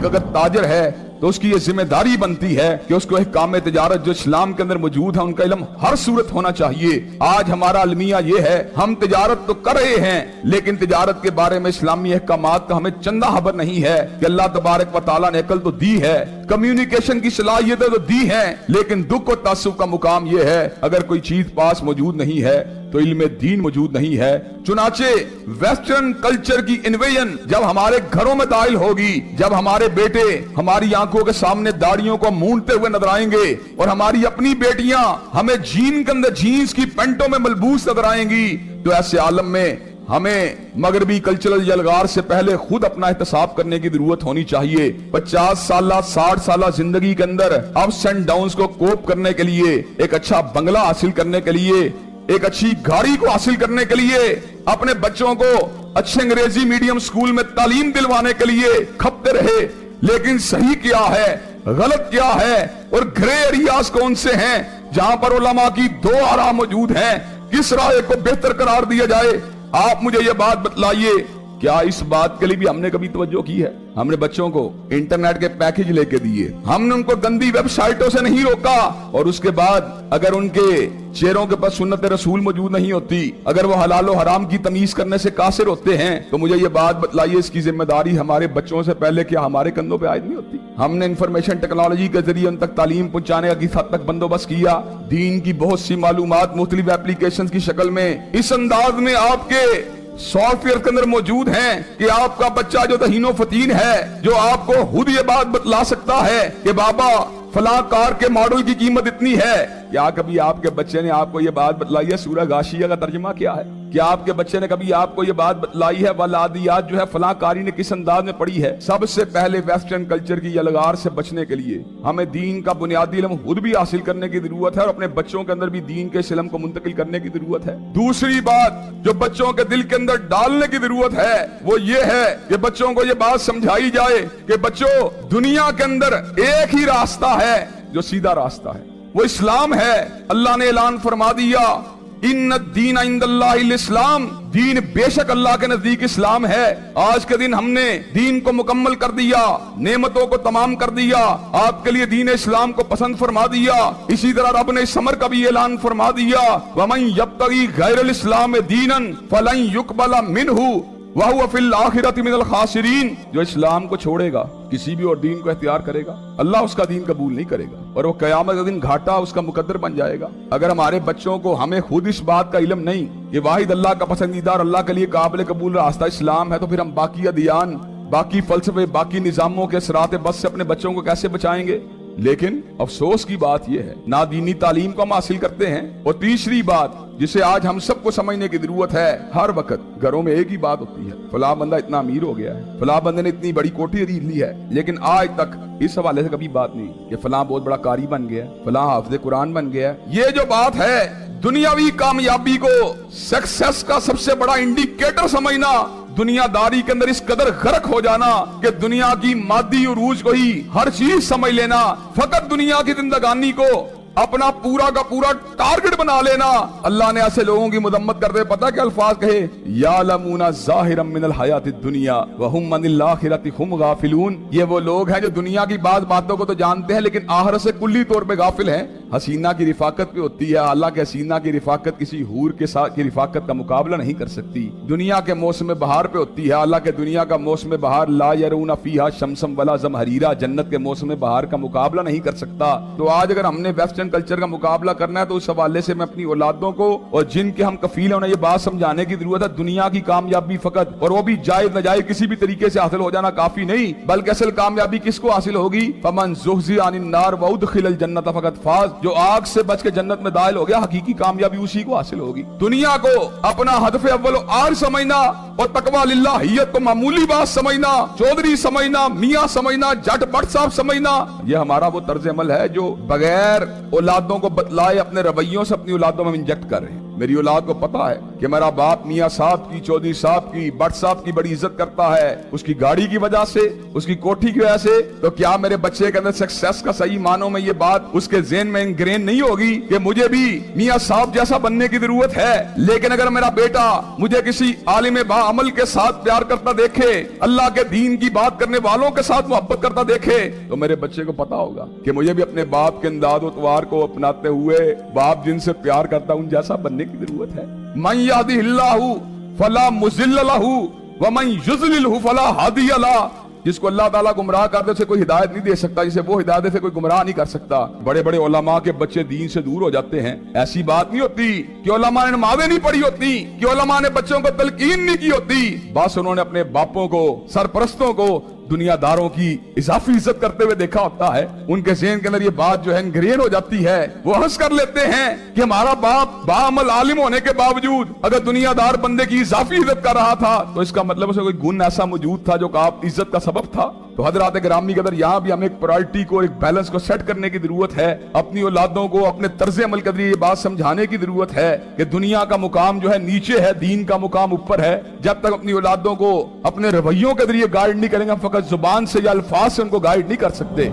एक अगर ताजर है तो उसकी ये जिम्मेदारी बनती है कि उसको एक काम तिजारत जो इस्लाम के अंदर मौजूद है उनका इल्म हर सूरत होना चाहिए। आज हमारा अलमिया ये है, हम तिजारत तो कर रहे हैं लेकिन तिजारत के बारे में इस्लामी अहकामात का हमें चंदा खबर नहीं है कि अल्लाह तबारक व तआला ने अकल तो दी है, कम्युनिकेशन की सलाहियतें तो दी है, लेकिन दुख और तासुब का मुकाम ये है अगर कोई चीज पास मौजूद नहीं है तो इल्म दीन मौजूद नहीं है। चुनाचे वेस्टर्न कल्चर की इन्वेजन जब हमारे घरों में दाखिल होगी, जब हमारे बेटे हमारी आंखों के सामने दाढ़ियों को मूंढते हुए नजर आएंगे और हमारी अपनी बेटियां हमें जीन के अंदर जीन्स की पैंटों में मलबूस नजर आएंगी, तो ऐसे आलम में हमें मगरबी कल्चरल यलगार से पहले खुद अपना एहतसाब करने की जरूरत होनी चाहिए। 50 साल 60 साल जिंदगी के अंदर अप्स एंड डाउन्स को कोप करने के लिए, एक अच्छा बंगला हासिल करने के लिए, एक अच्छी गाड़ी को हासिल करने के लिए, अपने बच्चों को अच्छे अंग्रेजी मीडियम स्कूल में तालीम दिलवाने के लिए खपते रहे, लेकिन सही क्या है, गलत क्या है और ग्रे एरियाज कौन से हैं जहां पर उलमा की दो आरा मौजूद हैं, किस राय को बेहतर करार दिया जाए। आप मुझे ये बात बतलाइए, क्या इस बात के लिए भी हमने कभी तवज्जो की है? हमने बच्चों को इंटरनेट के पैकेज लेके दिए, हमने उनको गंदी वेबसाइटों से नहीं रोका, और उसके बाद अगर उनके चेहरों के पास सुन्नत रसूल मौजूद नहीं होती, अगर वो हलाल और हराम की तमीज करने से कासिर होते हैं, तो मुझे ये बात बतलाइए इसकी जिम्मेदारी हमारे बच्चों से पहले क्या हमारे कंधों पे आयद नहीं होती? हमने इंफॉर्मेशन टेक्नोलॉजी के जरिए उन तक तालीम पहुंचाने का किस हद तक बंदोबस्त किया, दीन की बहुत सी मालूमात मुख्तलिफ एप्लीकेशन की शक्ल में इस अंदाज में आपके सॉफ्टवेयर के अंदर मौजूद हैं कि आपका बच्चा जो तहीनो फतीन है, जो आपको खुद ये बात बतला सकता है कि बाबा फला कार के मॉडल की कीमत इतनी है। क्या कभी आपके बच्चे ने आपको ये बात बतलाई है सूरह गाशिया का तर्जुमा क्या है? क्या आपके बच्चे ने कभी आपको ये बात बतलाई है वलादियात जो है फला कारी ने किस अंदाज में पढ़ी है? सबसे पहले वेस्टर्न कल्चर की यलगार से बचने के लिए हमें दीन का बुनियादी इल्म खुद भी हासिल करने की जरूरत है और अपने बच्चों के अंदर भी दीन के इल्म को मुंतकिल करने की जरूरत है। दूसरी बात जो बच्चों के दिल के अंदर डालने की जरूरत है वो ये है कि बच्चों को ये बात समझाई जाए कि बच्चों, दुनिया के अंदर एक ही रास्ता है जो सीधा रास्ता है, वो इस्लाम है। अल्लाह ने ऐलान फरमा दिया, इन्न दीन इंदल्लाहिल इस्लाम, दीन बेशक अल्लाह के नजदीक इस्लाम है। आज के दिन हमने दीन को मुकम्मल कर दिया, नेमतों को तमाम कर दिया, आपके लिए दीन इस्लाम को पसंद फरमा दिया। इसी तरह रब ने इस अमर का भी ऐलान फरमा दिया, वमन यब्तगी गैरल इस्लाम दीनन फलन युकबला मिनहु वहुव फिल आखिरति मिनल खासिरीन। जो इस्लाम को छोड़ेगा, किसी भी और दीन को इख्तियार करेगा, अल्लाह उसका दीन कबूल नहीं करेगा और वो कयामत के दिन घाटा उसका मुकद्दर बन जाएगा। अगर हमारे बच्चों को, हमें खुद इस बात का इल्म नहीं कि वाहिद अल्लाह का पसंदीदा और अल्लाह के लिए काबिल कबूल रास्ता इस्लाम है, तो फिर हम बाकी अदियान, बाकी फलसफे, बाकी निजामों के असरात बस से अपने बच्चों को कैसे बचाएंगे? लेकिन अफसोस की बात यह है, ना दीनी तालीम को हम हासिल करते हैं। और तीसरी बात जिसे आज हम सबको समझने की जरूरत है, हर वक्त घरों में एक ही बात होती है, फला बंदा इतना अमीर हो गया है, फला बंदे ने इतनी बड़ी कोठी खरीद ली है, लेकिन आज तक इस हवाले से कभी बात नहीं कि फला बहुत बड़ा कारी बन गया, फला हाफिज कुरान बन गया। ये जो बात है, दुनियावी कामयाबी को सक्सेस का सबसे बड़ा इंडिकेटर समझना, दुनियादारी के अंदर इस कदर गर्क हो जाना कि दुनिया की मादी उरूज को ही हर चीज समझ लेना, फकत दुनिया की जिंदगानी को अपना पूरा का पूरा टारगेट बना लेना। अल्लाह ने ऐसे लोगों की मदम्मत करते पता क्या अल्फाज कहे, यालमूना ज़ाहिरम मिनल हयातिद दुनिया व हुम अनिल आखिरति हुम गाफिलून। ये वो लोग हैं जो दुनिया की बातों को तो जानते हैं लेकिन आखिरत से कुल्ली तौर पे गाफिल हैं। हसीना की रिफाकत पे होती है, हालांकि हसीना की रिफाकत किसी हूर के साथ की रिफाकत का मुकाबला नहीं कर सकती। दुनिया के मौसम बहार पे होती है, हालांकि दुनिया का मौसम बहार ला यरूना फीहा शमसम वला ज़महरीरा, जन्नत के मौसम बहार का मुकाबला नहीं कर सकता। तो आज अगर हमने वेस्टर्न कल्चर का मुकाबला करना है तो उस हवाले से मैं अपनी औलादों को और जिनके हम कफील हैं उन्हें ये बात समझाने की जरूरत है, दुनिया की कामयाबी फकत, और वो भी जायज नजायज किसी भी तरीके से हासिल हो जाना काफी नहीं, बल्कि असल कामयाबी किसको हासिल होगी? फमन ज़ुहज़िहा अनिन नार व उदखिलल जन्नत फकत फाज। जो आग से बच के जन्नत में दाखिल हो गया, हकीकी कामयाबी उसी को हासिल होगी। दुनिया को अपना हदफ अव्वल आर समझना और तकवा लिल्लाहियत को मामूली बात समझना, चौधरी समझना, मियां समझना, जट भट्ट साहब समझना, यह हमारा वो तर्ज अमल है जो बगैर औलादों को बतलाए अपने रवैयों से अपनी औलादों में इंजेक्ट कर रहे हैं। मेरी औलाद को पता है कि मेरा बाप मियां साहब की, चौधरी साहब की, भट्ट साहब की बड़ी इज्जत करता है, उसकी गाड़ी की वजह से, उसकी कोठी की वजह से। तो क्या मेरे बच्चे के अंदर सक्सेस का सही मानों में ये बात उसके ज़हन में इंग्रेन नहीं होगी कि मुझे भी मियां साहब जैसा बनने की जरूरत है? लेकिन अगर मेरा बेटा मुझे किसी आलिम बा अल्लाह अमल के साथ प्यार करता देखे, अल्लाह के दीन की बात करने वालों के साथ मोहब्बत करता देखे, तो मेरे बच्चे को पता होगा कि मुझे भी अपने बाप के अंदाज़ तवार को अपनाते हुए बाप जिनसे प्यार करता उन जैसा बनने की जरूरत है। मन यहदिहिल्लाहु फला मुज़िल्ल लहू व मन युज़लिलहु फला हादिय लह। जिसको अल्लाह ताला गुमराह कर दे उसे कोई हिदायत नहीं दे सकता, जिसे वो हिदायत से कोई गुमराह नहीं कर सकता। बड़े बड़े उलमा के बच्चे दीन से दूर हो जाते हैं, ऐसी बात नहीं होती कि उलमा ने नमाज़ें नहीं पढ़ी होती, कि उलमा ने बच्चों को तलकीन नहीं की होती, बस उन्होंने अपने बापों को, सरपरस्तों को, दुनियादारों की इजाफी इज्जत करते हुए देखा होता है। उनके ज़हन के अंदर ये बात जो है इंग्रेन हो जाती है, वो हंस कर लेते हैं कि हमारा बाप बाअमल आलिम होने के बावजूद अगर दुनियादार बंदे की इजाफी इज्जत कर रहा था तो इसका मतलब उसे कोई गुण ऐसा मौजूद था जो आप इज्जत का सबब था। तो हजरात गिरामी कदर यहाँ भी हमें एक प्रायोरिटी को, एक बैलेंस को सेट करने की जरूरत है। अपनी औलादों को अपने तर्ज अमल के जरिए ये बात समझाने की जरूरत है कि दुनिया का मुकाम जो है नीचे है, दीन का मुकाम ऊपर है। जब तक अपनी औलादों को अपने रवैयों के जरिए गाइड नहीं करेंगे, हम फकत जुबान से या अल्फाज से उनको गाइड नहीं कर सकते।